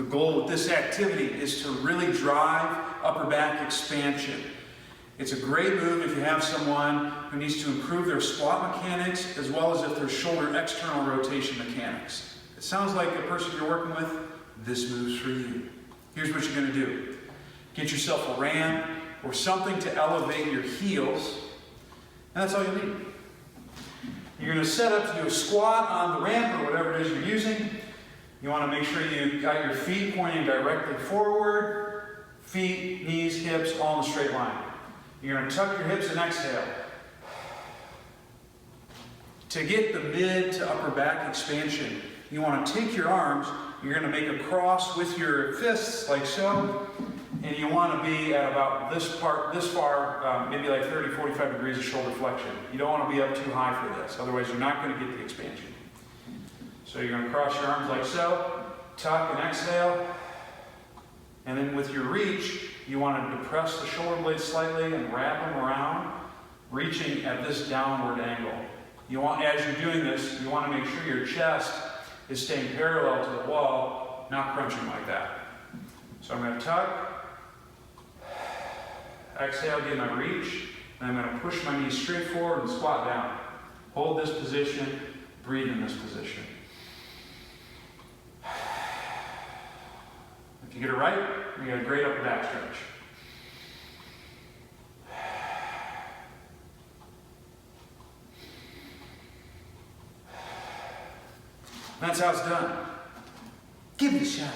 goal with this activity is to really drive upper back expansion. It's a great move if you have someone who needs to improve their squat mechanics as well as if their shoulder external rotation mechanics. It sounds like the person you're working with, this move's for you. Here's what you're going to do. Get yourself a ramp or something to elevate your heels, and that's all you need. You're going to set up to do a squat on the ramp or whatever it is you're using. You want to make sure you got your feet pointing directly forward, feet, knees, hips, all in a straight line. You're going to tuck your hips and exhale. To get the mid to upper back expansion, you want to take your arms, you're going to make a cross with your fists like so, and you want to be at about this far, maybe like 30, 45 degrees of shoulder flexion. You don't want to be up too high for this, otherwise you're not going to get the expansion. So you're going to cross your arms like so, tuck and exhale, and then with your reach, you want to depress the shoulder blades slightly and wrap them around, reaching at this downward angle. You want, as you're doing this, you want to make sure your chest is staying parallel to the wall, not crunching like that. So I'm going to tuck, exhale, get my reach, and I'm going to push my knees straight forward and squat down. Hold this position, breathe in this position. If you get it right, you get a great upper back stretch. That's how it's done. Give it a shot.